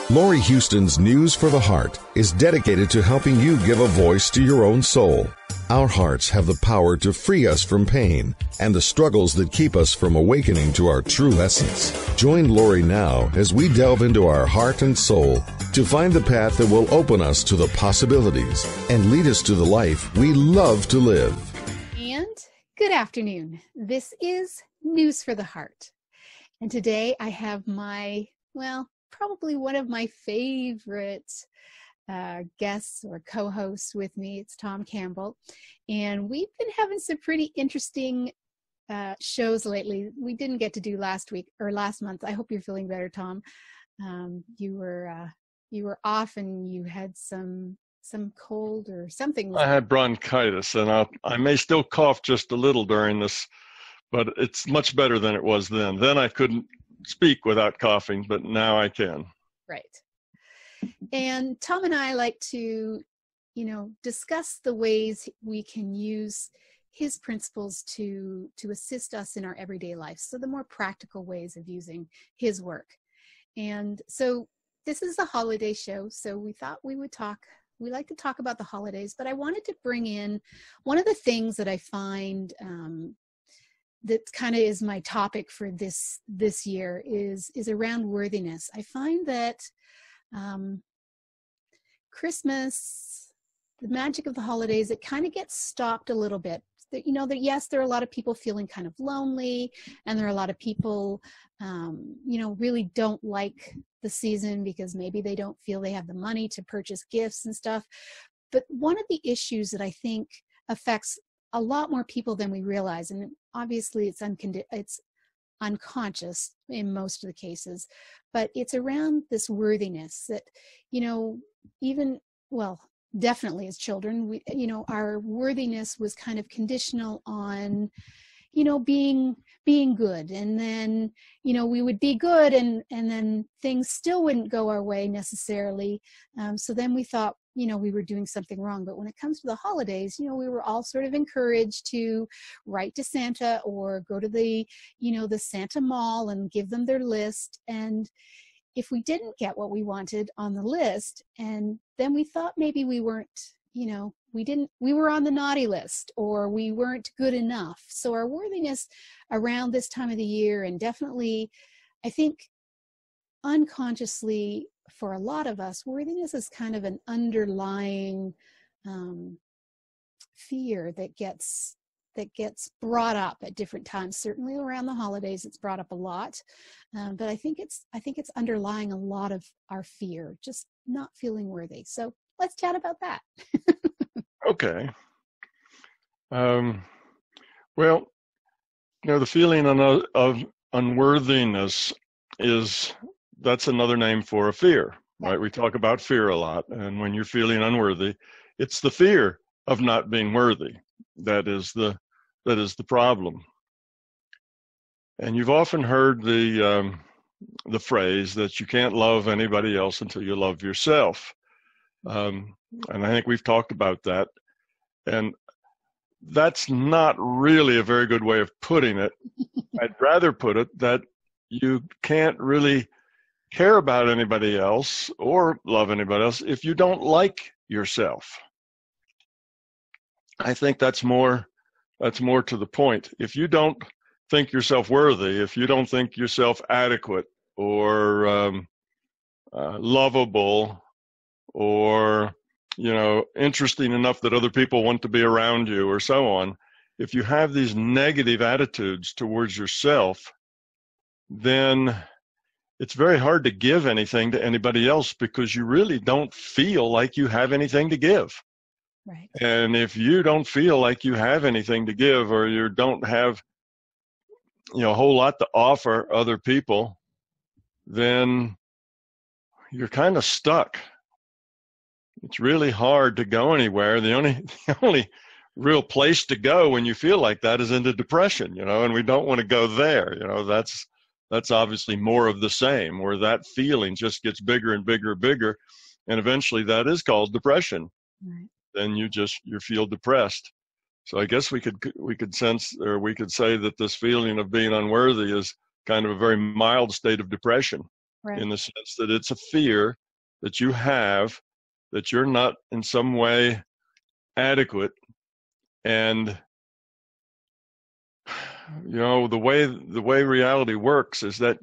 Laurie Huston's News for the Heart is dedicated to helping you give a voice to your own soul. Our hearts have the power to free us from pain and the struggles that keep us from awakening to our true essence. Join Laurie now as we delve into our heart and soul to find the path that will open us to the possibilities and lead us to the life we love to live. And good afternoon. This is News for the Heart. And today I have probably one of my favorite guests or co-hosts with me. It's Tom Campbell. And we've been having some pretty interesting shows lately. We didn't get to do last month. I hope you're feeling better, Tom. You were off and you had some cold or something. I had bronchitis, and I may still cough just a little during this, but it's much better than it was then. Then I couldn't speak without coughing, but now I can. Right. And Tom and I like to, discuss the ways we can use his principles to assist us in our everyday life. So the more practical ways of using his work. And so this is a holiday show. So we thought we like to talk about the holidays, but I wanted to bring in one of the things that I find that kind of is my topic for this year is around worthiness. I find that Christmas, the magic of the holidays, it kind of gets stopped a little bit. That yes, there are a lot of people feeling kind of lonely, and there are a lot of people, really don't like the season because maybe they don't feel they have the money to purchase gifts and stuff. But one of the issues that I think affects a lot more people than we realize, and obviously it's unconscious in most of the cases, but it's around this worthiness that, definitely as children, our worthiness was kind of conditional on, being good. And then, we would be good and then things still wouldn't go our way necessarily. So then we thought, we were doing something wrong. But when it comes to the holidays, we were all sort of encouraged to write to Santa or go to the Santa Mall and give them their list. And if we didn't get what we wanted on the list, and then we thought maybe we weren't, we were on the naughty list or we weren't good enough. So our worthiness around this time of the year, and definitely, I think unconsciously for a lot of us, worthiness is kind of an underlying fear that gets brought up at different times. Certainly around the holidays, it's brought up a lot. But I think it's underlying a lot of our fear, just not feeling worthy. So let's chat about that. Okay. The feeling of unworthiness that's another name for a fear, right? We talk about fear a lot. And when you're feeling unworthy, it's the fear of not being worthy that is the problem. And you've often heard the phrase that you can't love anybody else until you love yourself. And I think we've talked about that. And that's not really a very good way of putting it. I'd rather put it that you can't really care about anybody else or love anybody else if you don't like yourself. I think that's more to the point. If you don't think yourself worthy, if you don't think yourself adequate or lovable or interesting enough that other people want to be around you or so on, if you have these negative attitudes towards yourself, then it's very hard to give anything to anybody else because you really don't feel like you have anything to give. Right. And if you don't feel like you have anything to give, or you don't have, a whole lot to offer other people, then you're kind of stuck. It's really hard to go anywhere. The only real place to go when you feel like that is into depression, and we don't want to go there. That's obviously more of the same, where that feeling just gets bigger and bigger and bigger, and eventually that is called depression. Right. Then you feel depressed. So I guess we could sense, or we could say that this feeling of being unworthy is kind of a very mild state of depression, Right. in the sense that it's a fear that you have, that you're not in some way adequate. And the way reality works is that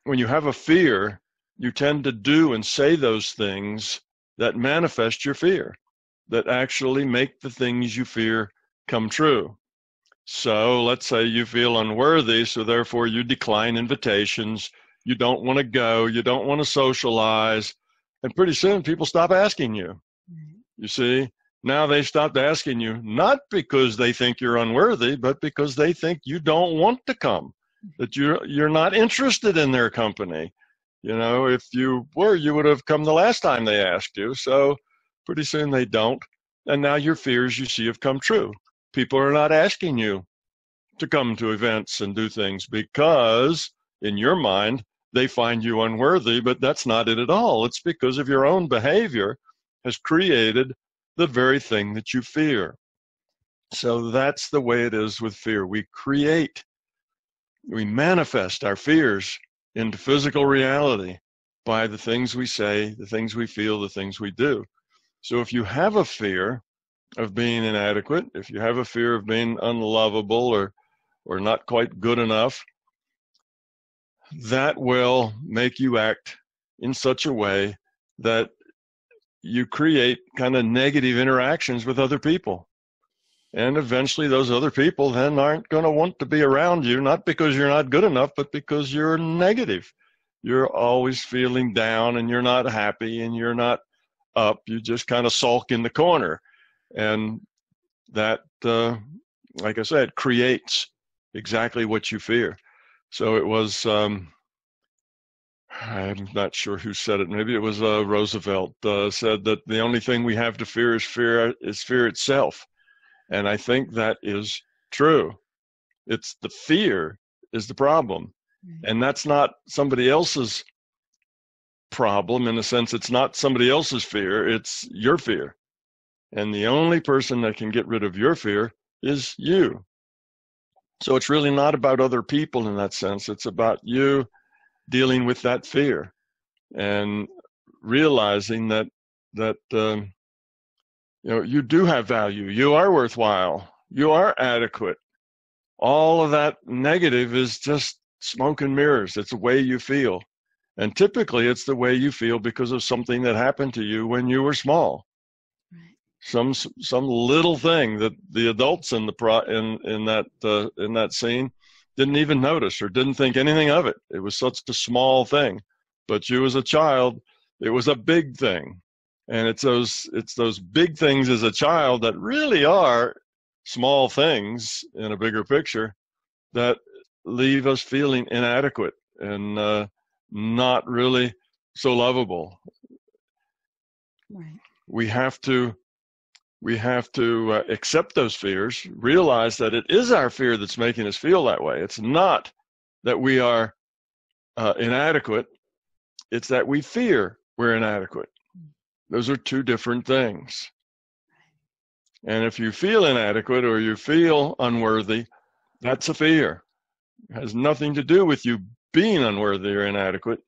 when you have a fear, you tend to do and say those things that manifest your fear, that actually make the things you fear come true. So let's say you feel unworthy, so therefore you decline invitations, you don't want to go, you don't want to socialize, and pretty soon people stop asking you. You see, now they stopped asking you, not because they think you're unworthy, but because they think you don't want to come, that you're not interested in their company. If you were, you would have come the last time they asked you. So pretty soon they don't. And now your fears, you see, have come true. People are not asking you to come to events and do things because in your mind, they find you unworthy, but that's not it at all. It's because of your own behavior has created the very thing that you fear. So that's the way it is with fear. We manifest our fears into physical reality by the things we say, the things we feel, the things we do. So if you have a fear of being inadequate, if you have a fear of being unlovable or not quite good enough, that will make you act in such a way that you create kind of negative interactions with other people. And eventually those other people then aren't going to want to be around you, not because you're not good enough, but because you're negative. You're always feeling down and you're not happy and you're not up. You just kind of sulk in the corner. And that, like I said, creates exactly what you fear. So it was, I'm not sure who said it. Maybe it was Roosevelt said that the only thing we have to fear is fear itself. And I think that is true. It's the fear is the problem. And that's not somebody else's problem. In a sense, it's not somebody else's fear. It's your fear. And the only person that can get rid of your fear is you. So it's really not about other people in that sense. It's about you dealing with that fear and realizing that you do have value. You are worthwhile. You are adequate. All of that negative is just smoke and mirrors. It's the way you feel. And typically it's the way you feel because of something that happened to you when you were small. Right. Some little thing that the adults in that scene didn't even notice or didn't think anything of it. It was such a small thing. But you as a child, it was a big thing. And it's those big things as a child that really are small things in a bigger picture that leave us feeling inadequate and not really so lovable. Right. We have to accept those fears, realize that it is our fear that's making us feel that way. It's not that we are inadequate. It's that we fear we're inadequate. Those are two different things. And if you feel inadequate or you feel unworthy, that's a fear. It has nothing to do with you being unworthy or inadequate.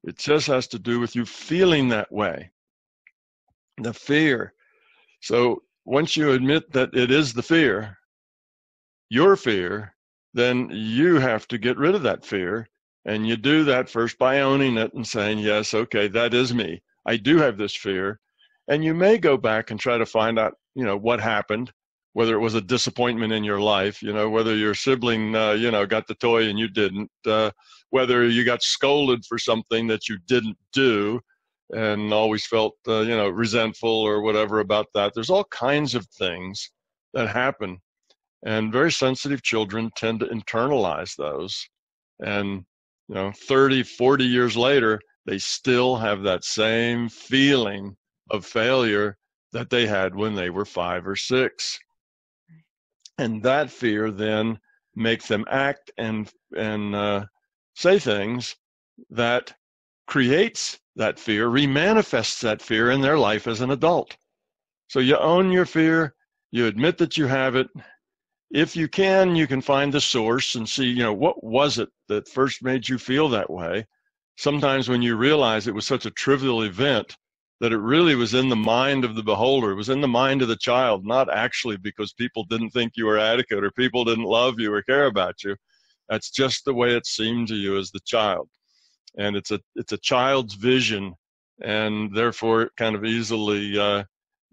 It just has to do with you feeling that way. The fear. So once you admit that it is the fear, your fear, then you have to get rid of that fear. And you do that first by owning it and saying, yes, okay, that is me. I do have this fear. And you may go back and try to find out, what happened, whether it was a disappointment in your life, whether your sibling, got the toy and you didn't, whether you got scolded for something that you didn't do and always felt, resentful or whatever about that. There's all kinds of things that happen. And very sensitive children tend to internalize those. And, 30, 40 years later, they still have that same feeling of failure that they had when they were 5 or 6. And that fear then makes them act and say things that creates that fear, remanifests that fear in their life as an adult. So you own your fear, you admit that you have it, if you can find the source and see, what was it that first made you feel that way? Sometimes when you realize it was such a trivial event that it really was in the mind of the beholder, it was in the mind of the child, not actually because people didn't think you were adequate or people didn't love you or care about you. That's just the way it seemed to you as the child. And it's a child's vision, and therefore kind of easily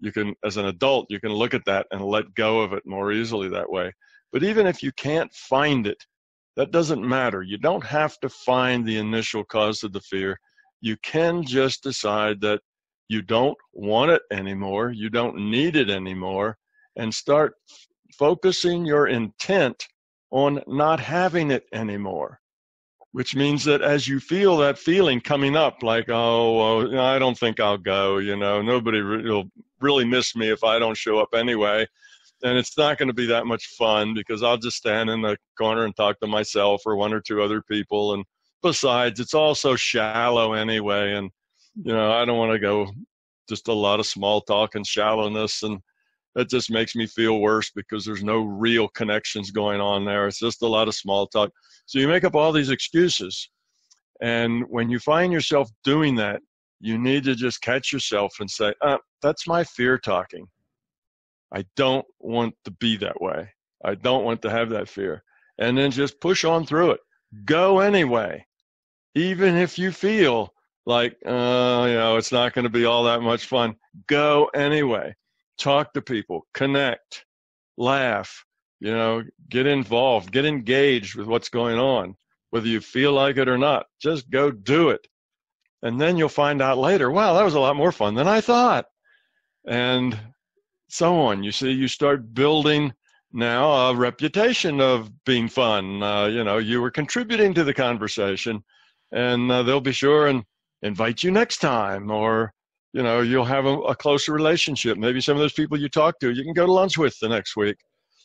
you can, as an adult, you can look at that and let go of it more easily that way. But even if you can't find it, that doesn't matter. You don't have to find the initial cause of the fear. You can just decide that you don't want it anymore, you don't need it anymore, and start focusing your intent on not having it anymore. Which means that as you feel that feeling coming up, like, oh, I don't think I'll go, nobody will really miss me if I don't show up anyway. And it's not going to be that much fun because I'll just stand in the corner and talk to myself or one or two other people. And besides, it's all so shallow anyway. And, I don't want to go just a lot of small talk and shallowness. And that just makes me feel worse because there's no real connections going on there. It's just a lot of small talk. So you make up all these excuses. And when you find yourself doing that, you need to just catch yourself and say, that's my fear talking. I don't want to be that way. I don't want to have that fear. And then just push on through it. Go anyway. Even if you feel like, it's not going to be all that much fun. Go anyway. Talk to people, connect, laugh, get involved, get engaged with what's going on, whether you feel like it or not. Just go do it. And then you'll find out later, wow, that was a lot more fun than I thought. And so on. You see, you start building now a reputation of being fun. You were contributing to the conversation, and they'll be sure and invite you next time, or you'll have a closer relationship. Maybe some of those people you talk to, you can go to lunch with the next week.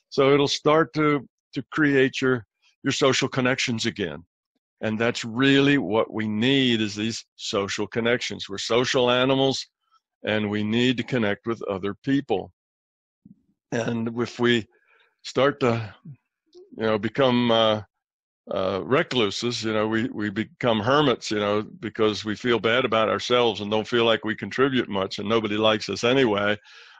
So it'll start to create your social connections again. And that's really what we need, is these social connections. We're social animals, and we need to connect with other people. And if we start to, become recluses, we become hermits, because we feel bad about ourselves and don't feel like we contribute much and nobody likes us anyway.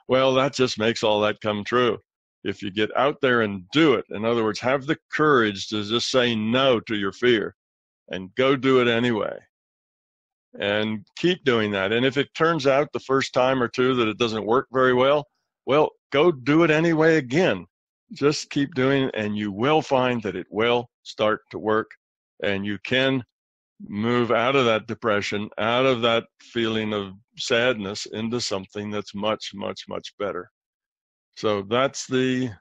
Well, that just makes all that come true. If you get out there and do it, in other words, have the courage to just say no to your fear and go do it anyway. And keep doing that. And if it turns out the first time or two that it doesn't work very well, go do it anyway again. Just keep doing it, and you will find that it will start to work, and you can move out of that depression, out of that feeling of sadness, into something that's much, much, much better. So that's the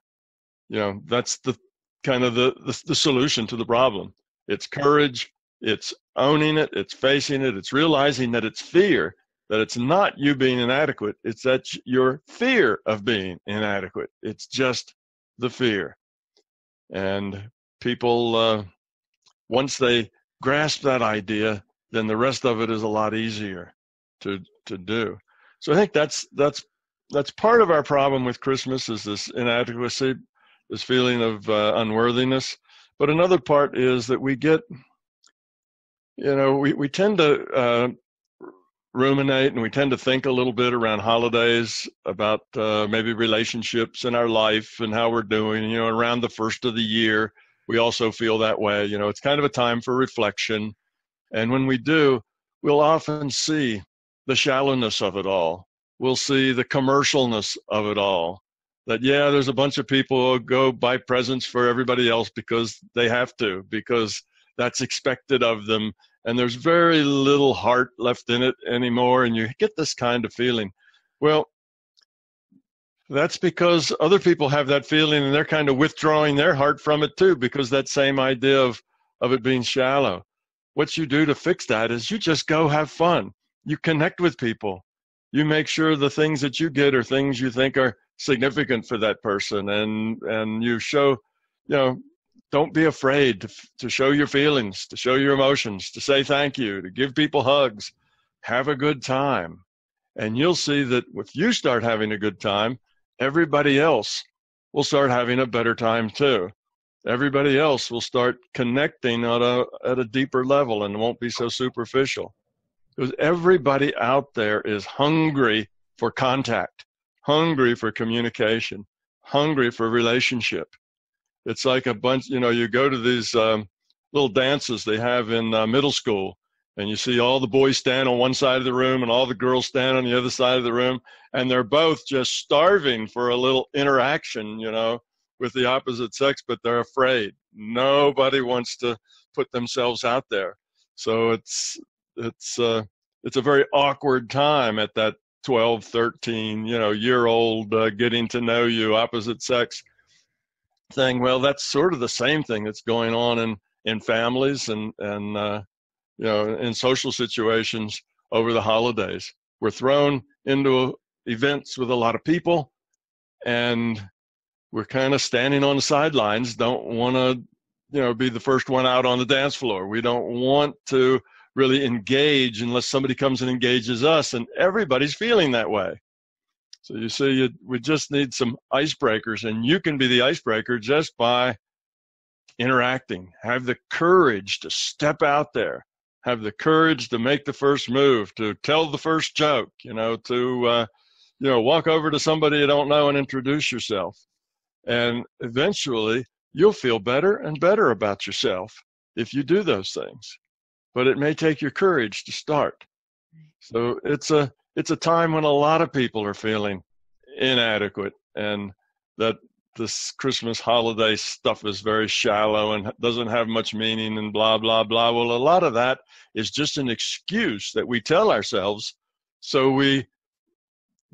kind of the solution to the problem. It's courage, it's owning it, it's facing it, it's realizing that it's fear, that it's not you being inadequate, it's that your fear of being inadequate. It's just the fear. And people, once they grasp that idea, then the rest of it is a lot easier to do. So I think that's part of our problem with Christmas, is this inadequacy, this feeling of unworthiness. But another part is that we get, we tend to ruminate, and we tend to think a little bit around holidays about maybe relationships in our life and how we're doing. Around the first of the year, we also feel that way. It's kind of a time for reflection. And when we do, we'll often see the shallowness of it all. We'll see the commercialness of it all. That, there's a bunch of people who go buy presents for everybody else because they have to, because that's expected of them. And there's very little heart left in it anymore. And you get this kind of feeling. Well, that's because other people have that feeling, and they're kind of withdrawing their heart from it too, because that same idea of it being shallow. What you do to fix that is you just go have fun. You connect with people. You make sure the things that you get are things you think are significant for that person. And you show, don't be afraid to show your feelings, to show your emotions, to say thank you, to give people hugs, have a good time. And you'll see that if you start having a good time, everybody else will start having a better time too. Everybody else will start connecting at a deeper level and won't be so superficial. Because everybody out there is hungry for contact, hungry for communication, hungry for relationship. It's like a bunch, you go to these little dances they have in middle school, and you see all the boys stand on one side of the room and all the girls stand on the other side of the room, and they're both just starving for a little interaction, with the opposite sex, but they're afraid. Nobody wants to put themselves out there. So it's a very awkward time at that 12, 13, year old getting to know you opposite sex thing. Well, that's sort of the same thing that's going on in families and in social situations over the holidays. We're thrown into events with a lot of people, and we're kind of standing on the sidelines, don't want to, be the first one out on the dance floor. We don't want to really engage unless somebody comes and engages us, and everybody's feeling that way. So you see, we just need some icebreakers, and you can be the icebreaker just by interacting. Have the courage to step out there. Have the courage to make the first move, to tell the first joke, to walk over to somebody you don't know and introduce yourself. And eventually, you'll feel better and better about yourself if you do those things. But it may take your courage to start. So it's a time when a lot of people are feeling inadequate, and that this Christmas holiday stuff is very shallow and doesn't have much meaning and blah, blah, blah. Well, a lot of that is just an excuse that we tell ourselves so we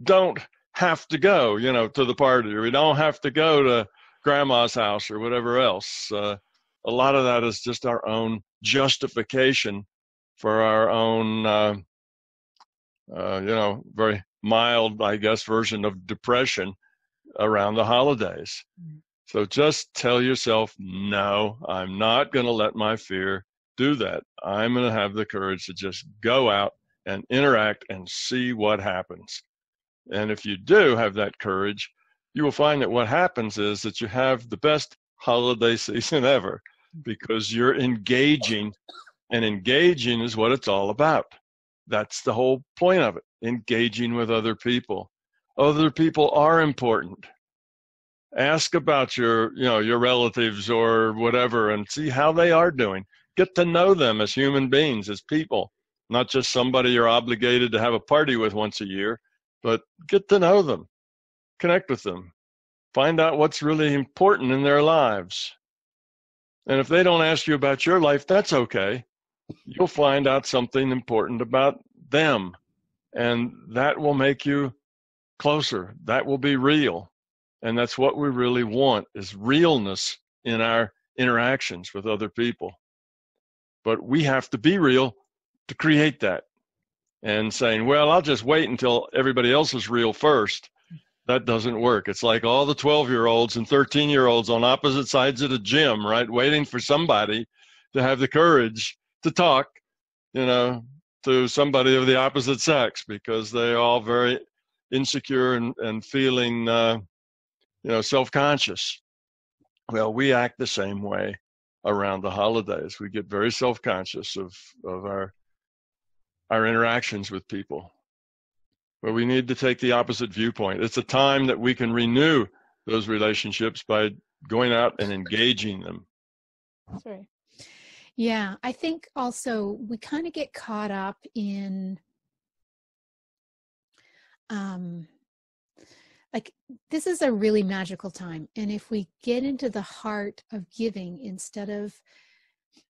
don't have to go, to the party, or we don't have to go to grandma's house or whatever else. A lot of that is just our own justification for our own, very mild, I guess, version of depression around the holidays. So just tell yourself, no, I'm not going to let my fear do that. I'm going to have the courage to just go out and interact and see what happens. And if you do have that courage, you will find that what happens is that you have the best holiday season ever, because you're engaging, and engaging is what it's all about. That's the whole point of it, engaging with other people. Other people are important. Ask about your relatives or whatever and see how they are doing. Get to know them as human beings, as people, not just somebody you're obligated to have a party with once a year, but get to know them, connect with them, find out what's really important in their lives. And if they don't ask you about your life, that's okay. You'll find out something important about them, and that will make you closer. That will be real. And that's what we really want, is realness in our interactions with other people. But we have to be real to create that. And saying, well, I'll just wait until everybody else is real first. That doesn't work. It's like all the 12-year-olds and 13-year-olds on opposite sides of the gym, right? Waiting for somebody to have the courage to talk, to somebody of the opposite sex, because they're all very insecure and feeling, self-conscious. Well, we act the same way around the holidays. We get very self-conscious of our interactions with people. But we need to take the opposite viewpoint. It's a time that we can renew those relationships by going out and engaging them. Sorry. Yeah, I think also we kind of get caught up in this is a really magical time. And if we get into the heart of giving, instead of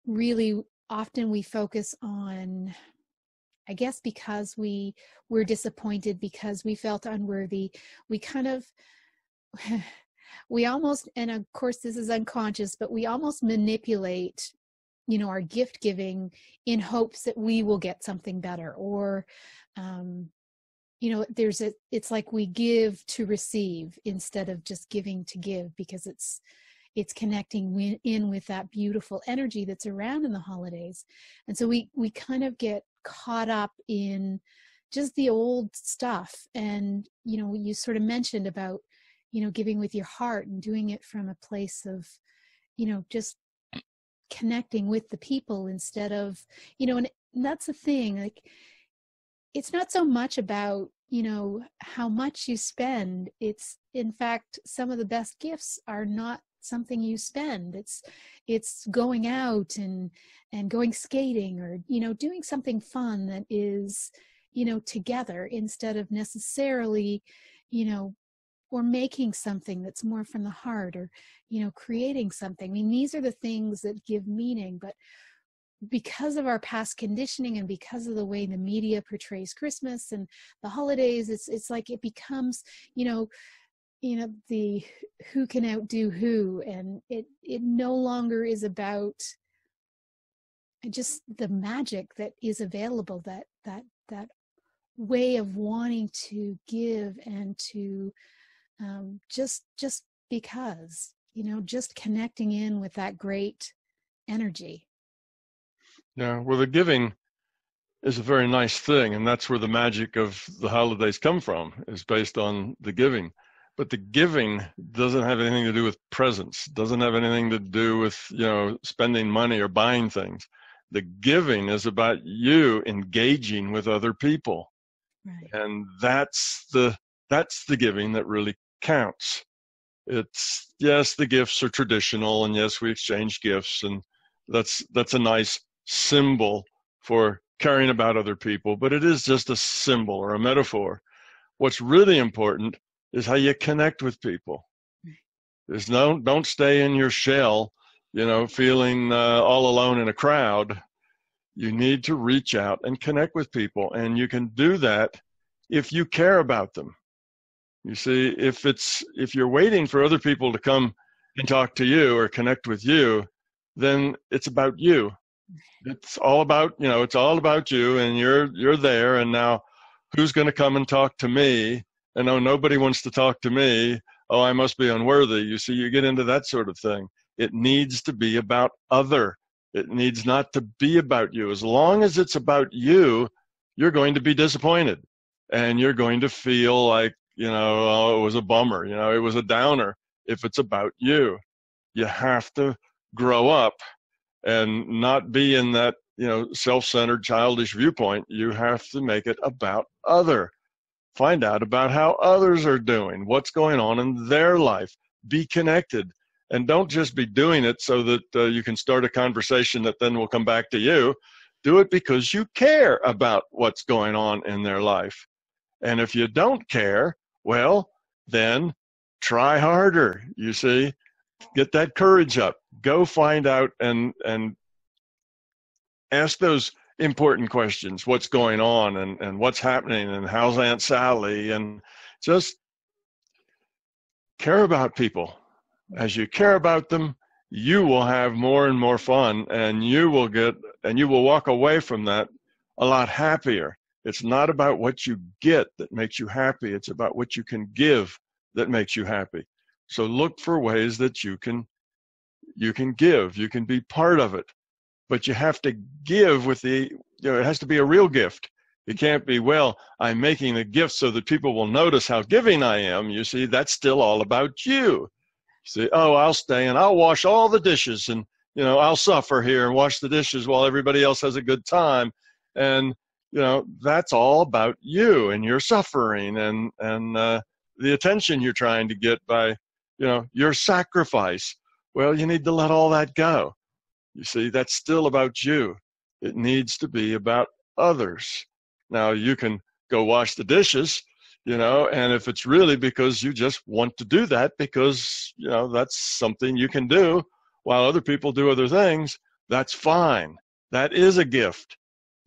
really, often we focus on, I guess, because we were disappointed, because we felt unworthy, we kind of, we almost, and of course this is unconscious, but we almost manipulate, our gift giving in hopes that we will get something better, or, it's like we give to receive instead of just giving to give, because it's connecting in with that beautiful energy that's around in the holidays. And so we kind of get caught up in just the old stuff. And, you sort of mentioned about, giving with your heart and doing it from a place of, just connecting with the people instead of, and that's the thing, like, it's not so much about, how much you spend. It's, in fact, some of the best gifts are not something you spend. It's going out and going skating, or, doing something fun that is, together, instead of necessarily, or making something that's more from the heart, or, creating something. I mean, these are the things that give meaning, but because of our past conditioning and because of the way the media portrays Christmas and the holidays, it's like it becomes, the who can outdo who, and it no longer is about just the magic that is available, that way of wanting to give and to just because, just connecting in with that great energy. Yeah, well, the giving is a very nice thing, and that's where the magic of the holidays come from, is based on the giving. But the giving doesn't have anything to do with presents, doesn't have anything to do with, spending money or buying things. The giving is about you engaging with other people. Right. And that's the giving that really counts. It's, yes, the gifts are traditional, and yes, we exchange gifts, and that's a nice symbol for caring about other people, but it is just a symbol or a metaphor. What's really important is how you connect with people. Don't stay in your shell, feeling all alone in a crowd. You need to reach out and connect with people, and you can do that if you care about them. You see, if you're waiting for other people to come and talk to you or connect with you, then it's about you. It's all about, it's all about you, and you're there, and now who's going to come and talk to me? And oh, nobody wants to talk to me. Oh, I must be unworthy. You see, you get into that sort of thing. It needs to be about other. It needs not to be about you. As long as it's about you, you're going to be disappointed, and you're going to feel like, oh, it was a bummer. It was a downer if it's about you. You have to grow up and not be in that, self-centered, childish viewpoint. You have to make it about other. Find out about how others are doing, what's going on in their life. Be connected, and don't just be doing it so that you can start a conversation that then will come back to you. Do it because you care about what's going on in their life. And if you don't care, well, then try harder, you see. Get that courage up. Go find out and ask those important questions. What's going on, and what's happening, and how's Aunt Sally? And just care about people. As you care about them, you will have more and more fun, and you will walk away from that a lot happier. It's not about what you get that makes you happy. It's about what you can give that makes you happy. So look for ways that you can give. You can be part of it, but you have to give with it has to be a real gift. It can't be, well, I'm making a gift so that people will notice how giving I am. You see, that's still all about you. You see, oh, I'll stay and I'll wash all the dishes, and, I'll suffer here and wash the dishes while everybody else has a good time. And, that's all about you and your suffering and the attention you're trying to get by, your sacrifice. Well, you need to let all that go. You see, that's still about you. It needs to be about others. Now, you can go wash the dishes, and if it's really because you just want to do that because, that's something you can do while other people do other things, that's fine. That is a gift.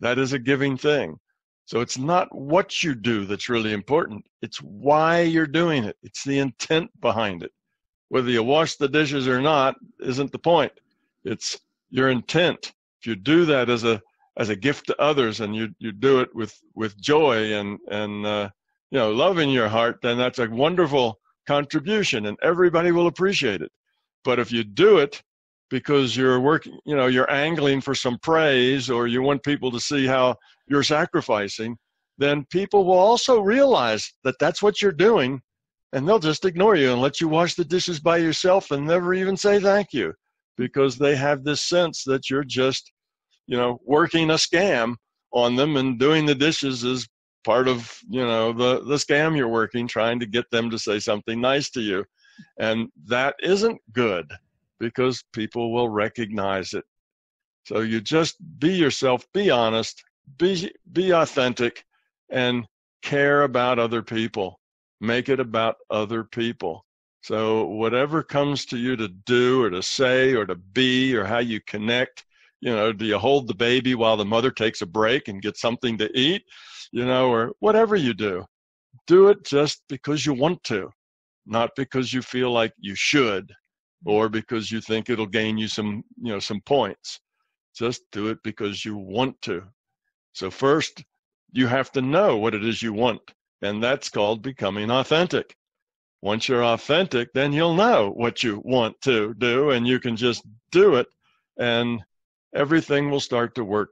That is a giving thing. So it's not what you do that's really important. It's why you're doing it. It's the intent behind it. Whether you wash the dishes or not isn't the point. It's your intent. If you do that as a gift to others, and you do it with joy and love in your heart, then that's a wonderful contribution, and everybody will appreciate it. But if you do it because you're working, you're angling for some praise, or you want people to see how you're sacrificing, then people will also realize that that's what you're doing, and they'll just ignore you and let you wash the dishes by yourself and never even say thank you, because they have this sense that you're just, working a scam on them, and doing the dishes is part of, the scam you're working, trying to get them to say something nice to you. And that isn't good, because people will recognize it. So you just be yourself, be honest, be authentic, and care about other people. Make it about other people. So whatever comes to you to do or to say or to be, or how you connect, do you hold the baby while the mother takes a break and gets something to eat, or whatever you do it just because you want to, not because you feel like you should, or because you think it'll gain you some points. Just do it because you want to. So first, you have to know what it is you want, and that's called becoming authentic. Once you're authentic, then you'll know what you want to do, and you can just do it, and everything will start to work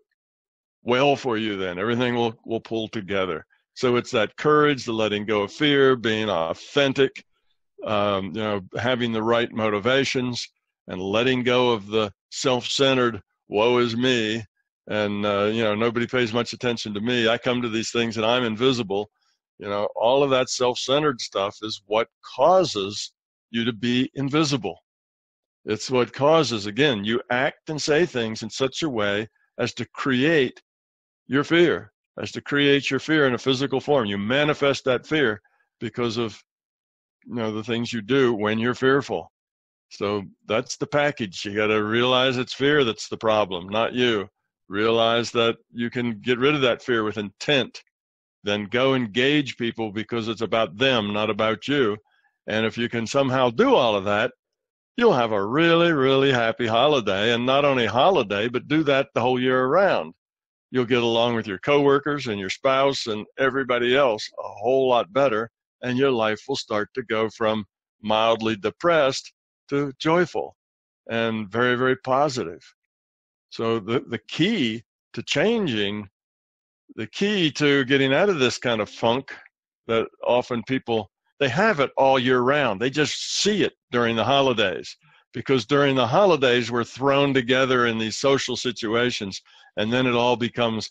well for you then. Everything will pull together. So it's that courage, the letting go of fear, being authentic, having the right motivations, and letting go of the self-centered woe is me, and nobody pays much attention to me. I come to these things and I'm invisible. All of that self-centered stuff is what causes you to be invisible. It's what causes, again, you act and say things in such a way as to create your fear, in a physical form. You manifest that fear because of the things you do when you're fearful. So that's the package. You got to realize it's fear that's the problem, not you. Realize that you can get rid of that fear with intent. Then go engage people because it's about them, not about you. And if you can somehow do all of that, you'll have a really, really happy holiday. And not only holiday, but do that the whole year around. You'll get along with your coworkers and your spouse and everybody else a whole lot better. And your life will start to go from mildly depressed to joyful and very, very positive. So the key to changing, the key to getting out of this kind of funk that often people, they have it all year round. They just see it during the holidays, because during the holidays we're thrown together in these social situations, and then it all becomes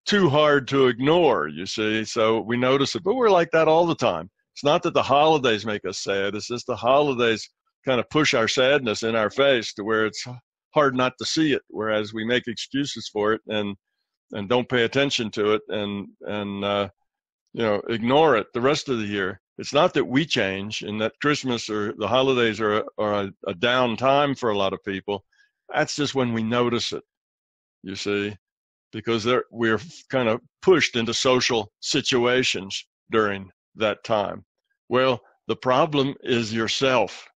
too hard to ignore, you see. So we notice it, but we're like that all the time. It's not that the holidays make us sad. It's just the holidays kind of push our sadness in our face to where it's hard not to see it, whereas we make excuses for it and don't pay attention to it and ignore it the rest of the year. It's not that we change and that Christmas or the holidays are a down time for a lot of people. That's just when we notice it, you see, because we're kind of pushed into social situations during that time. Well, the problem is yourself.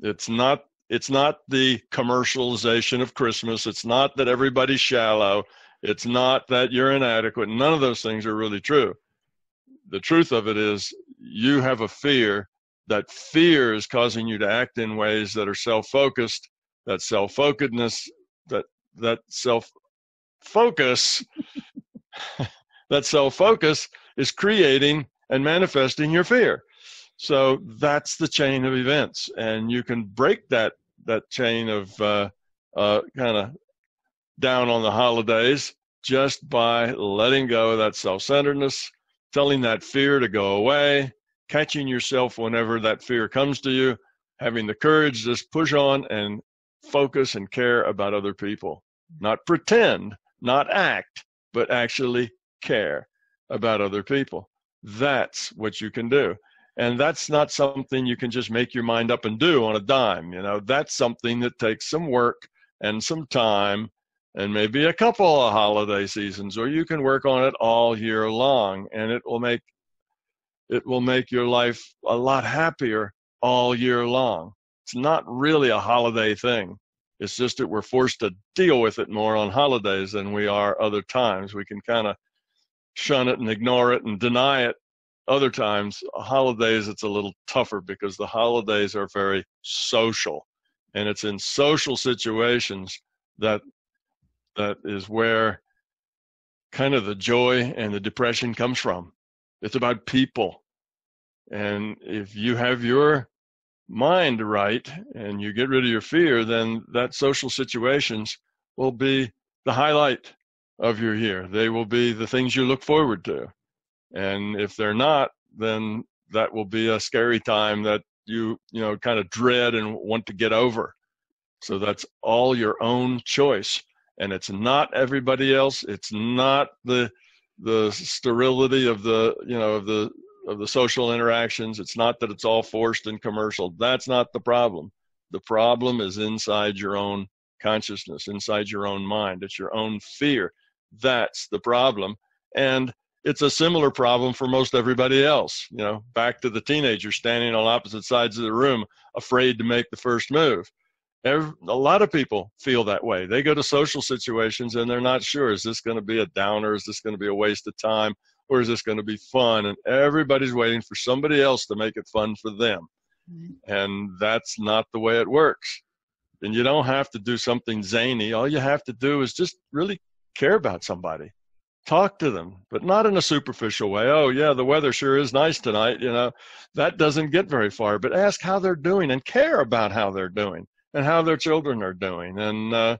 It's not the commercialization of Christmas. It's not that everybody's shallow. It's not that you're inadequate. None of those things are really true. The truth of it is you have a fear. That fear is causing you to act in ways that are self-focused. That self-focusedness, that self-focus, that self-focus is creating and manifesting your fear. So that's the chain of events, and you can break that chain of kind of down on the holidays just by letting go of that self-centeredness, telling that fear to go away, catching yourself whenever that fear comes to you, having the courage to just push on and focus and care about other people. Not pretend, not act, but actually care about other people. That's what you can do. And that's not something you can just make your mind up and do on a dime. That's something that takes some work and some time and maybe a couple of holiday seasons, or you can work on it all year long, and it will make your life a lot happier all year long. It's not really a holiday thing. It's just that we're forced to deal with it more on holidays than we are other times. We can kind of shun it and ignore it and deny it. Other times, holidays, it's a little tougher because the holidays are very social, and it's in social situations that is where kind of the joy and the depression comes from. It's about people, And if you have your mind right and you get rid of your fear, then that social situations will be the highlight of your year. They will be the things you look forward to. And if they're not, then that will be a scary time that you kind of dread and want to get over. So that's all your own choice. And it's not everybody else. It's not the sterility of the social interactions. It's not that it's all forced and commercial. That's not the problem. The problem is inside your own consciousness, inside your own mind. It's your own fear. That's the problem. And it's a similar problem for most everybody else. Back to the teenager standing on opposite sides of the room, afraid to make the first move. A lot of people feel that way. They go to social situations and they're not sure, is this going to be a downer? Is this going to be a waste of time? Or is this going to be fun? And everybody's waiting for somebody else to make it fun for them. And that's not the way it works. And you don't have to do something zany. All you have to do is just really care about somebody. Talk to them, but not in a superficial way. Oh, yeah, the weather sure is nice tonight. That doesn't get very far. But ask how they're doing and care about how they're doing and how their children are doing and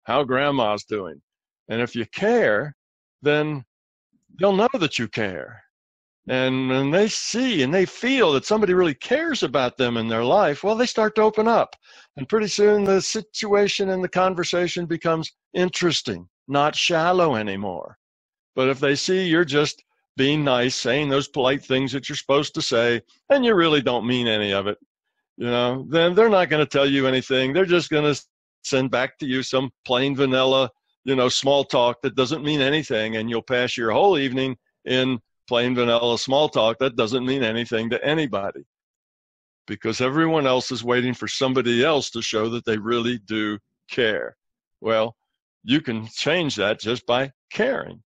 how grandma's doing. And if you care, then they'll know that you care. And when they see and they feel that somebody really cares about them in their life, well, they start to open up. And pretty soon the situation and the conversation becomes interesting, not shallow anymore. But if they see you're just being nice, saying those polite things that you're supposed to say, and you really don't mean any of it, then they're not going to tell you anything. They're just going to send back to you some plain vanilla, small talk that doesn't mean anything. And you'll pass your whole evening in plain vanilla small talk that doesn't mean anything to anybody, because everyone else is waiting for somebody else to show that they really do care. Well, you can change that just by caring.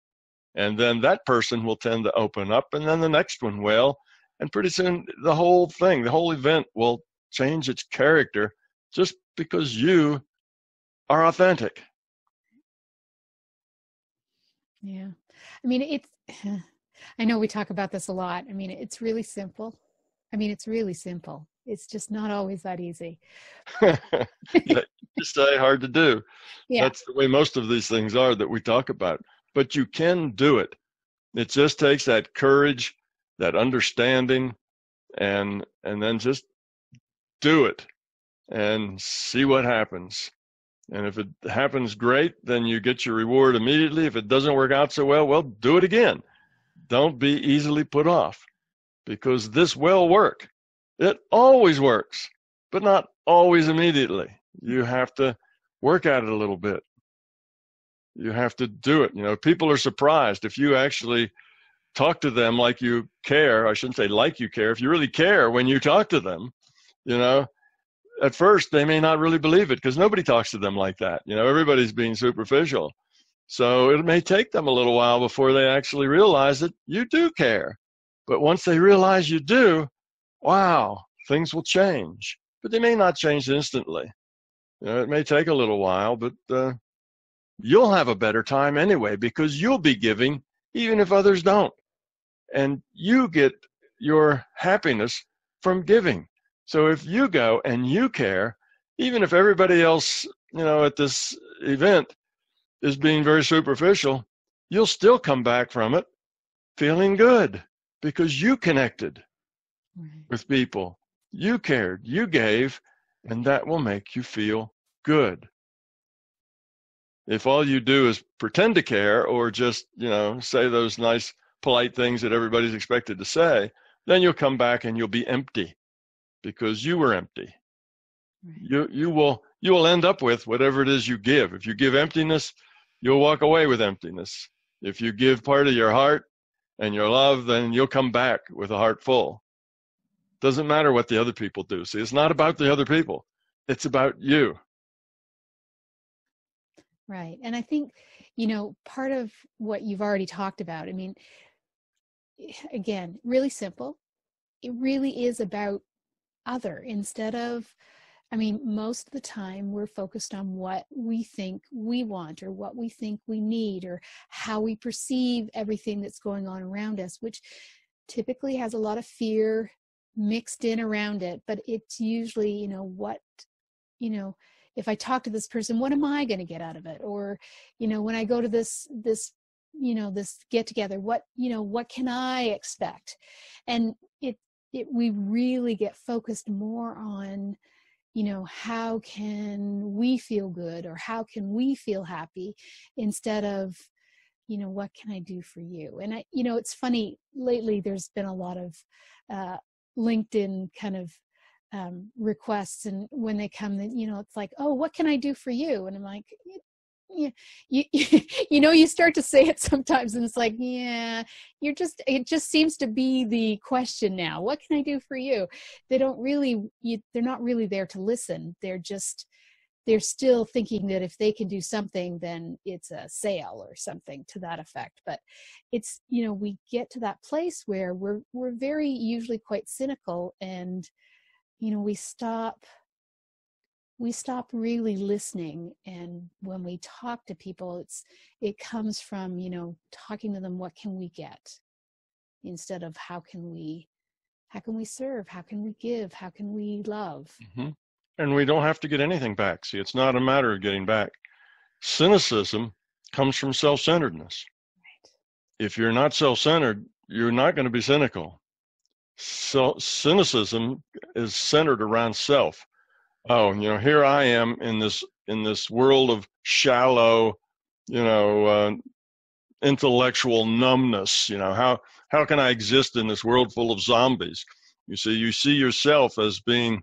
And then that person will tend to open up, and then the next one will. And pretty soon the whole thing, the whole event will change its character just because you are authentic. Yeah. I mean, I know we talk about this a lot. I mean, it's really simple. It's just not always that easy. Just say hard to do. Yeah. That's the way most of these things are that we talk about. But you can do it. It just takes that courage, that understanding, and then just do it and see what happens. And if it happens, great, then you get your reward immediately. If it doesn't work out so well, do it again. Don't be easily put off, because this will work. It always works, but not always immediately. You have to work at it a little bit. You have to do it. People are surprised if you actually talk to them like you care. I shouldn't say like you care. If you really care when you talk to them, at first they may not really believe it, because nobody talks to them like that. Everybody's being superficial. So it may take them a little while before they actually realize that you do care. But once they realize you do, wow, things will change. But they may not change instantly. It may take a little while, but you'll have a better time anyway, because you'll be giving even if others don't. And you get your happiness from giving. So if you go and you care, even if everybody else, at this event is being very superficial, you'll still come back from it feeling good, because you connected with people. You cared, you gave, and that will make you feel good. If all you do is pretend to care, or just, say those nice, polite things that everybody's expected to say, then you'll come back and you'll be empty, because you were empty. Right. You will end up with whatever it is you give. If you give emptiness, you'll walk away with emptiness. If you give part of your heart and your love, then you'll come back with a heart full. Doesn't matter what the other people do. See, it's not about the other people. It's about you. Right. And I think, part of what you've already talked about, I mean, again, really simple. It really is about other, instead of, most of the time we're focused on what we think we want, or what we think we need, or how we perceive everything that's going on around us, which typically has a lot of fear mixed in around it, but it's usually, if I talk to this person, what am I going to get out of it? Or, when I go to this this get together, what can I expect? And we really get focused more on, how can we feel good, or how can we feel happy, instead of, what can I do for you? And it's funny, lately there's been a lot of LinkedIn kind of requests, and when they come, then it's like, oh, what can I do for you? And I'm like, you start to say it sometimes, and it's like, yeah, it just seems to be the question now. What can I do for you? They're not really there to listen. They're still thinking that if they can do something, then it's a sale or something to that effect. But it's, we get to that place where we're very usually quite cynical, and, we stop really listening. And when we talk to people, it comes from, talking to them, what can we get, instead of how can we serve, how can we give, how can we love. Mm-hmm. And we don't have to get anything back. See, it's not a matter of getting back. Cynicism comes from self-centeredness. Right. If you're not self-centered, you're not going to be cynical. So cynicism is centered around self. Oh, here I am in this world of shallow, intellectual numbness. How can I exist in this world full of zombies? You see yourself as being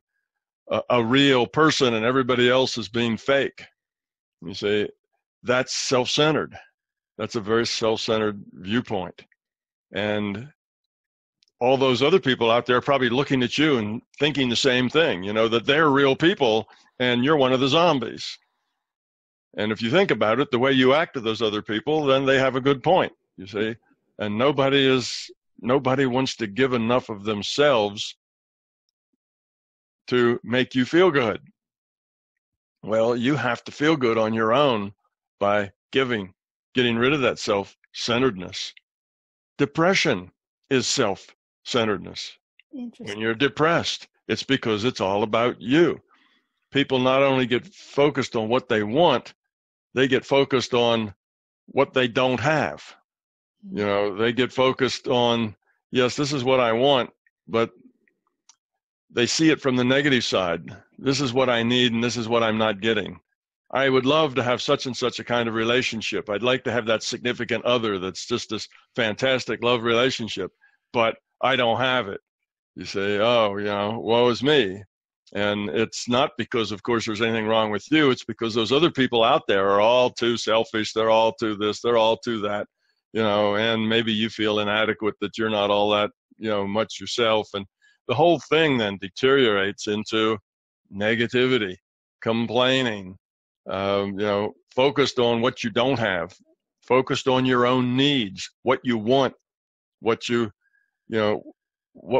a real person, and everybody else is being fake. You say, that's self-centered. That's a very self-centered viewpoint. And all those other people out there are probably looking at you and thinking the same thing, that they're real people and you're one of the zombies. And if you think about it, the way you act to those other people, then they have a good point, you see. And nobody wants to give enough of themselves to make you feel good. Well, you have to feel good on your own by getting rid of that self-centeredness. Depression is self-centeredness. When you're depressed, it's because it's all about you. People not only get focused on what they want, they get focused on what they don't have. They get focused on, yes, this is what I want, but they see it from the negative side. This is what I need, and this is what I'm not getting. I would love to have such and such a kind of relationship. I'd like to have that significant other that's just this fantastic love relationship, but I don't have it. You say, oh, woe is me. And it's not because, of course, there's anything wrong with you. It's because those other people out there are all too selfish. They're all too this. They're all too that, and maybe you feel inadequate, that you're not all that, much yourself. And the whole thing then deteriorates into negativity, complaining, focused on what you don't have, focused on your own needs, what you want, what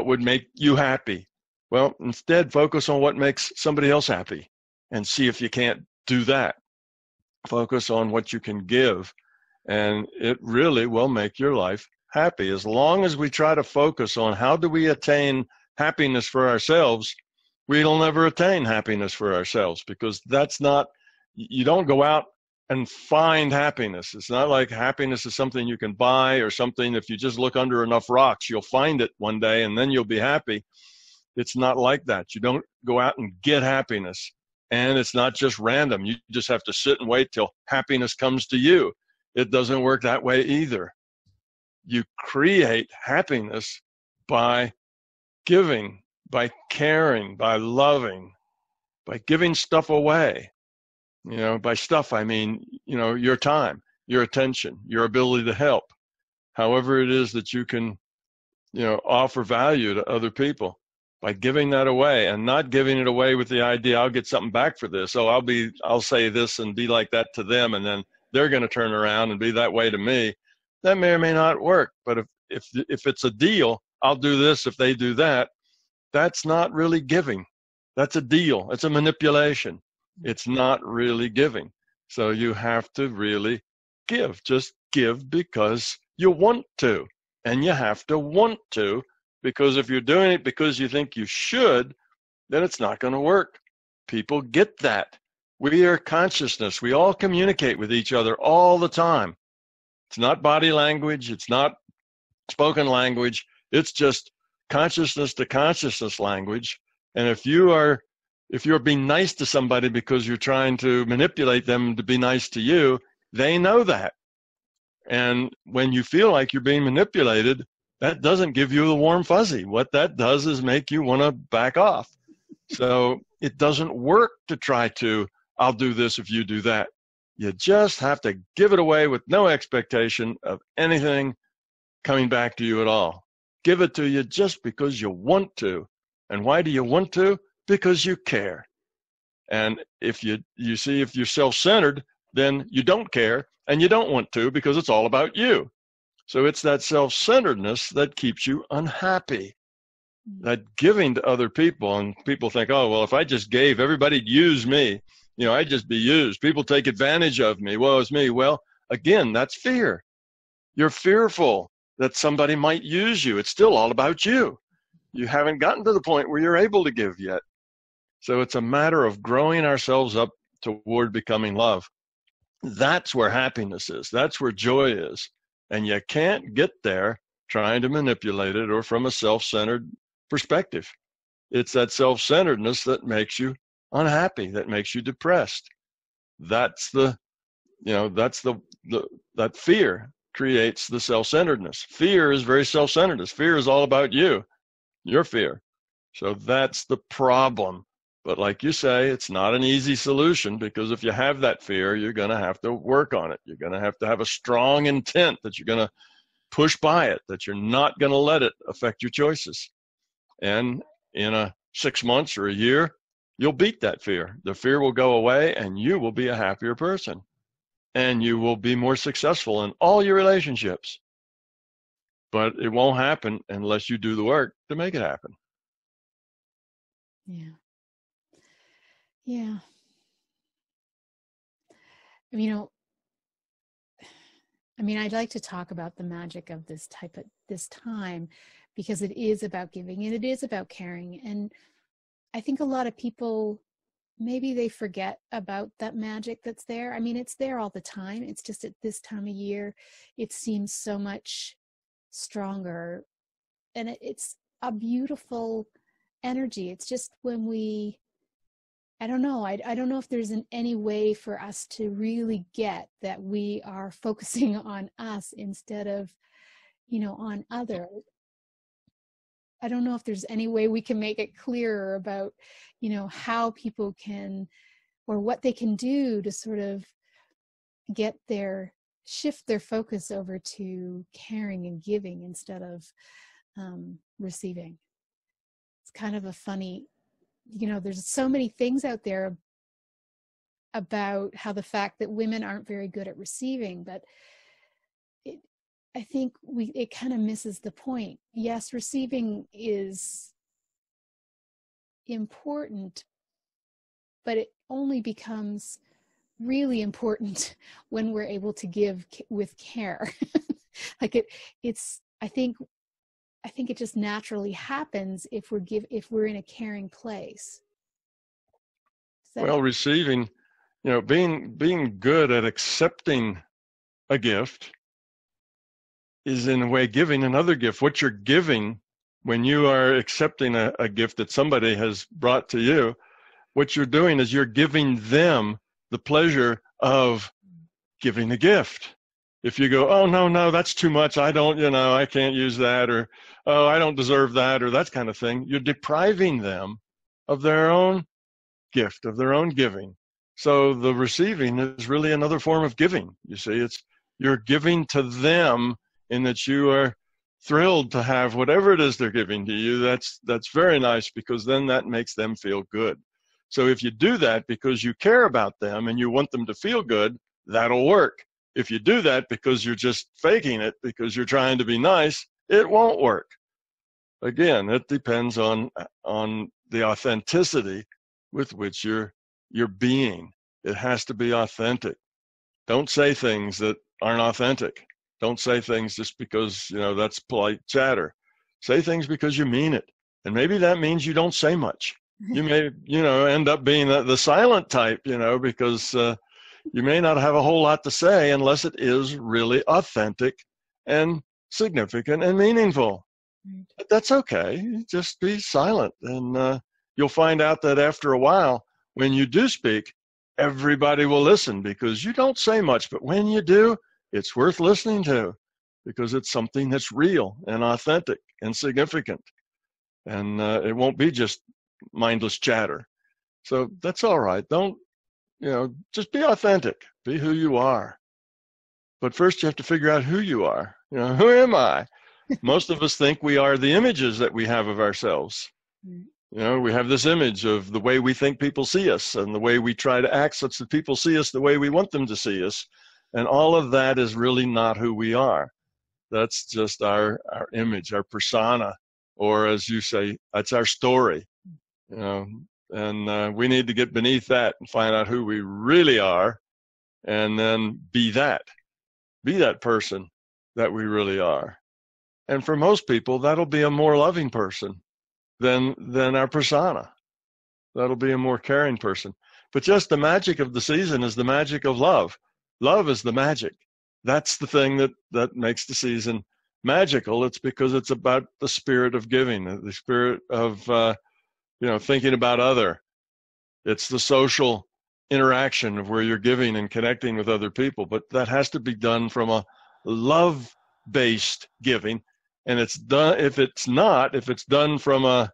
would make you happy. Well, instead, focus on what makes somebody else happy and see if you can't do that. Focus on what you can give, and it really will make your life happy. As long as we try to focus on how do we attain happiness for ourselves, we'll never attain happiness for ourselves, because you don't go out and find happiness. It's not like happiness is something you can buy, or something, if you just look under enough rocks, you'll find it one day and then you'll be happy. It's not like that. You don't go out and get happiness, and it's not just random. You just have to sit and wait till happiness comes to you. It doesn't work that way either. You create happiness by giving, by caring, by loving, by giving stuff away. By stuff, I mean, your time, your attention, your ability to help, however it is that you can, offer value to other people, by giving that away, and not giving it away with the idea, I'll get something back for this. Oh, I'll say this and be like that to them, and then they're going to turn around and be that way to me. That may or may not work. But if it's a deal, I'll do this if they do that. That's not really giving. That's a deal. It's a manipulation. It's not really giving. So you have to really give. Just give because you want to. And you have to want to Because if you're doing it because you think you should, then it's not going to work. People get that. We are consciousness. We all communicate with each other all the time. It's not body language. It's not spoken language. It's just consciousness to consciousness language. And if you're being nice to somebody because you're trying to manipulate them to be nice to you, they know that. And when you feel like you're being manipulated, that doesn't give you the warm fuzzy. What that does is make you want to back off. So it doesn't work to try to, I'll do this if you do that. You just have to give it away with no expectation of anything coming back to you at all. Give it to you just because you want to. And why do you want to? Because you care. And if you see, if you're self-centered, then you don't care and you don't want to because it's all about you. So it's that self-centeredness that keeps you unhappy. That giving to other people, and people think, oh, well, if I just gave, everybody'd use me. I'd just be used. People take advantage of me. Woe is me. Well, again, that's fear. You're fearful that somebody might use you. It's still all about you. You haven't gotten to the point where you're able to give yet. So it's a matter of growing ourselves up toward becoming love. That's where happiness is. That's where joy is. And you can't get there trying to manipulate it or from a self-centered perspective. It's that self-centeredness that makes you unhappy, that makes you depressed. That's that fear creates the self-centeredness. Fear is very self-centeredness. Fear is all about you, your fear. So that's the problem. But like you say, it's not an easy solution, because if you have that fear, you're going to have to work on it. You're going to have a strong intent that you're going to push by it, that you're not going to let it affect your choices. And in 6 months or a year, you'll beat that fear. The fear will go away and you will be a happier person. And you will be more successful in all your relationships. But it won't happen unless you do the work to make it happen. Yeah. Yeah. I'd like to talk about the magic of this time, because it is about giving and it is about caring. And I think a lot of people, maybe they forget about that magic that's there. It's there all the time. It's just at this time of year, it seems so much stronger. And it's a beautiful energy. It's just when I don't know. I don't know if there's any way for us to really get that we are focusing on us instead of, on others. I don't know if there's any way we can make it clearer about, how people can, or what they can do to sort of shift their focus over to caring and giving instead of receiving. It's kind of a funny, there's so many things out there about how the fact that women aren't very good at receiving, but I think it kind of misses the point. Yes, receiving is important, but it only becomes really important when we're able to give with care. I think it just naturally happens if we're in a caring place. Well, receiving, being good at accepting a gift is in a way giving another gift. What you're giving when you are accepting a gift that somebody has brought to you, what you're doing is you're giving them the pleasure of giving the gift. If you go, oh, no, that's too much. I can't use that, or, oh, I don't deserve that, or that kind of thing, you're depriving them of their own gift, of their own giving. So the receiving is really another form of giving. You see, you're giving to them in that you are thrilled to have whatever it is they're giving to you. That's very nice, because then that makes them feel good. So if you do that because you care about them and you want them to feel good, that'll work. If you do that because you're just faking it, because you're trying to be nice, it won't work. Again, it depends on the authenticity with which you're being. It has to be authentic. Don't say things that aren't authentic. Don't say things just because, that's polite chatter. Say things because you mean it. And maybe that means you don't say much. You may, end up being the silent type, because you may not have a whole lot to say unless it is really authentic and significant and meaningful. But that's okay. Just be silent. And you'll find out that after a while, when you do speak, everybody will listen because you don't say much. But when you do, it's worth listening to because it's something that's real and authentic and significant. And it won't be just mindless chatter. So that's all right. Don't, just be authentic. Be who you are. But first you have to figure out who you are. Who am I? Most of us think we are the images that we have of ourselves. We have this image of the way we think people see us and the way we try to act such that people see us the way we want them to see us. And all of that is really not who we are. That's just our image, our persona, or as you say, that's our story. And we need to get beneath that and find out who we really are and then be that person that we really are. And for most people, that'll be a more loving person than our persona. That'll be a more caring person. But just the magic of the season is the magic of love. Love is the magic. That's the thing that makes the season magical. It's because it's about the spirit of giving, the spirit of, thinking about other. It's the social interaction of where you're giving and connecting with other people. But that has to be done from a love-based giving. And it's done, if it's done from a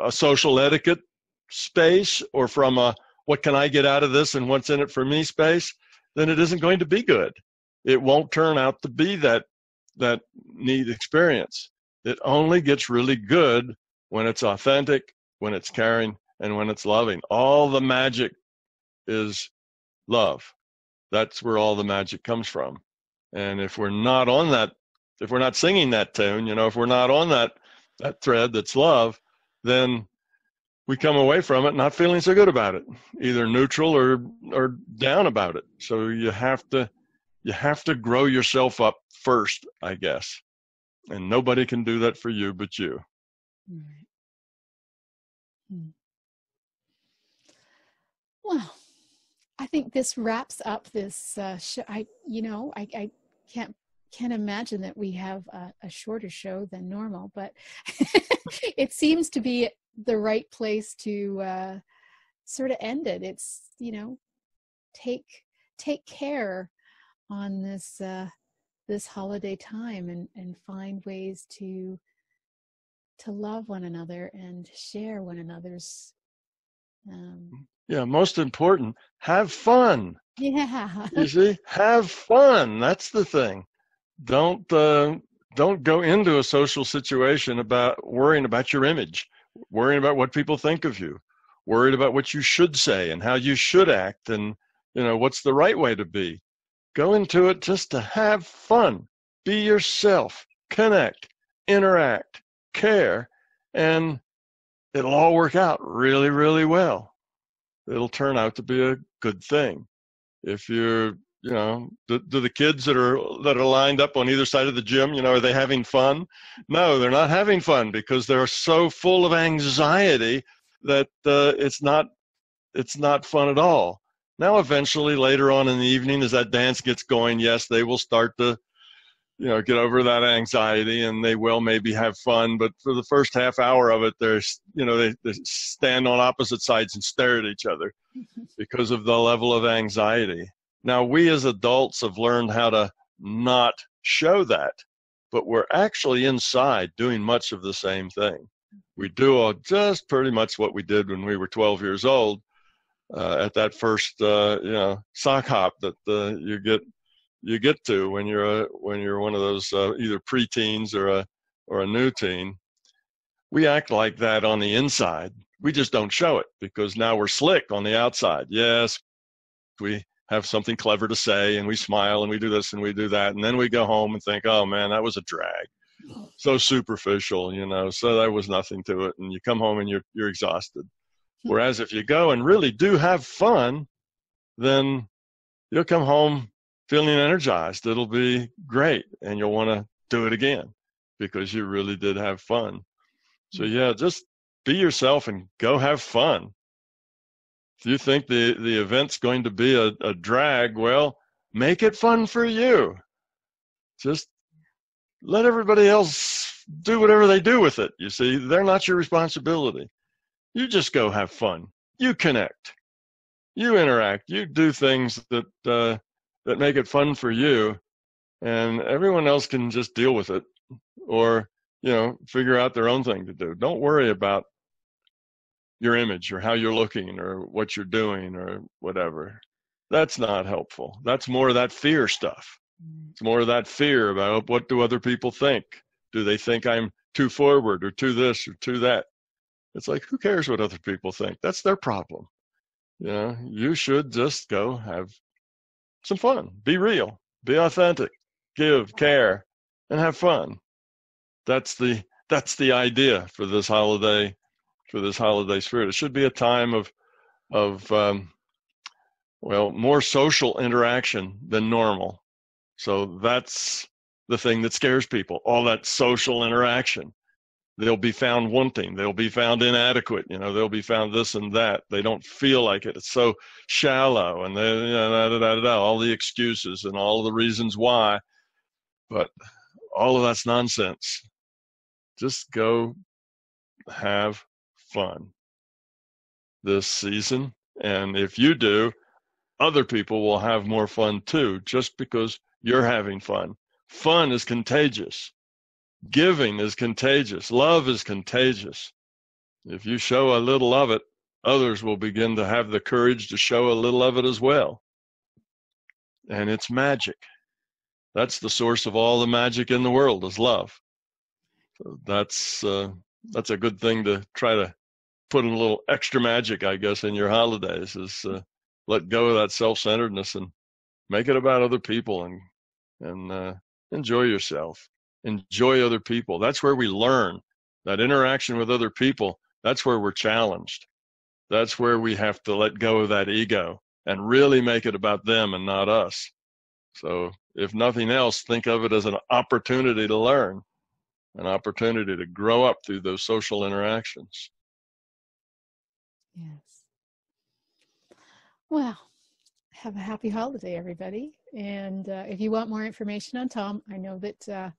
social etiquette space or from a what can I get out of this and what's in it for me space, then it isn't going to be good. It won't turn out to be that neat experience. It only gets really good when it's authentic, when it's caring, and when it's loving. All the magic is love. That's where all the magic comes from. And if we're not on that, if we're not singing that tune, if we're not on that thread that's love, then we come away from it not feeling so good about it, either neutral or down about it. So you have to grow yourself up first, I guess. And nobody can do that for you but you. Right. Well, I think this wraps up this show. I can't imagine that we have a shorter show than normal, but it seems to be the right place to sort of end it. It's, take care on this holiday time and find ways to love one another and share one another's. Most important, have fun. Yeah. You see, have fun. That's the thing. Don't go into a social situation about worrying about your image, worrying about what people think of you, worried about what you should say and how you should act and, what's the right way to be. Go into it just to have fun. Be yourself. Connect, interact, care, and it'll all work out really, really well. It'll turn out to be a good thing. If you're, do the kids that are lined up on either side of the gym, are they having fun? No, they're not having fun because they're so full of anxiety that it's not fun at all. Now, eventually, later on in the evening, as that dance gets going, yes, they will start to, get over that anxiety, and they will maybe have fun. But for the first half hour of it, they stand on opposite sides and stare at each other because of the level of anxiety. Now, we as adults have learned how to not show that, but we're actually inside doing much of the same thing. We do just pretty much what we did when we were 12 years old at that first, sock hop that you get to when you're one of those either preteens or a new teen. We act like that on the inside. We just don't show it because now we're slick on the outside. Yes, we have something clever to say and we smile and we do this and we do that. And then we go home and think, oh man, that was a drag. So superficial, so there was nothing to it. And you come home and you're exhausted. Whereas if you go and really do have fun, then you'll come home feeling energized. It'll be great. And you'll want to do it again because you really did have fun. So yeah, just be yourself and go have fun. If you think the event's going to be a drag, well, make it fun for you. Just let everybody else do whatever they do with it. You see, they're not your responsibility. You just go have fun. You connect. You interact. You do things that make it fun for you, and everyone else can just deal with it or, figure out their own thing to do. Don't worry about your image or how you're looking or what you're doing or whatever. That's not helpful. That's more of that fear stuff. It's more of that fear about what do other people think? Do they think I'm too forward or too this or too that? It's like, who cares what other people think? That's their problem. You should just go have some fun. Be real. Be authentic. Give, care, and have fun. That's the idea for this holiday spirit. It should be a time of more social interaction than normal. So that's the thing that scares people, all that social interaction. They'll be found wanting. They'll be found inadequate. They'll be found this and that. They don't feel like it. It's so shallow, and all the excuses and all the reasons why. But all of that's nonsense. Just go have fun this season. And if you do, other people will have more fun too, just because you're having fun. Fun is contagious. Giving is contagious. Love is contagious. If you show a little of it, others will begin to have the courage to show a little of it as well. And it's magic. That's the source of all the magic in the world, is love. So that's a good thing to try to put a little extra magic, I guess, in your holidays, is let go of that self-centeredness and make it about other people and enjoy yourself. Enjoy other people. That's where we learn. That interaction with other people, that's where we're challenged. That's where we have to let go of that ego and really make it about them and not us. So if nothing else, think of it as an opportunity to learn, an opportunity to grow up through those social interactions. Yes. Well, have a happy holiday, everybody. And if you want more information on Tom, I know that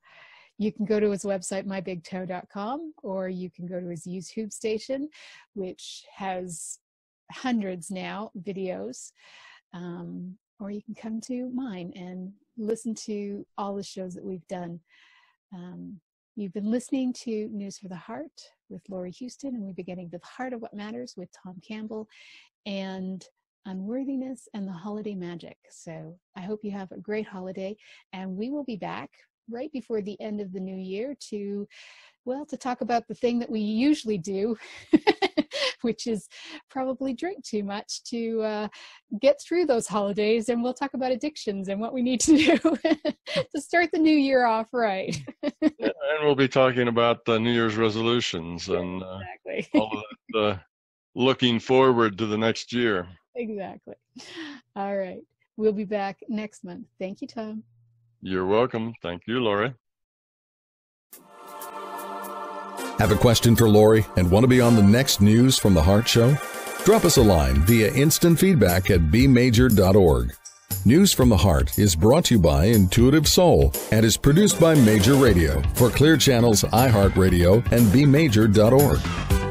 you can go to his website, mybigtoe.com, or you can go to his YouTube station, which has hundreds now videos, or you can come to mine and listen to all the shows that we've done. You've been listening to News for the Heart with Laurie Huston, and we've been getting to the heart of what matters with Tom Campbell and Unworthiness and the Holiday Magic. So I hope you have a great holiday, and we will be back right before the end of the new year to talk about the thing that we usually do, which is probably drink too much to get through those holidays. And we'll talk about addictions and what we need to do to start the new year off right. And we'll be talking about the New Year's resolutions and exactly. all of that, looking forward to the next year. Exactly. All right. We'll be back next month. Thank you, Tom. You're welcome. Thank you, Laurie. Have a question for Laurie and want to be on the next News from the Heart show? Drop us a line via instant feedback at bmajor.org. News from the Heart is brought to you by Intuitive Soul and is produced by Major Radio for Clear Channel's iHeartRadio and bmajor.org.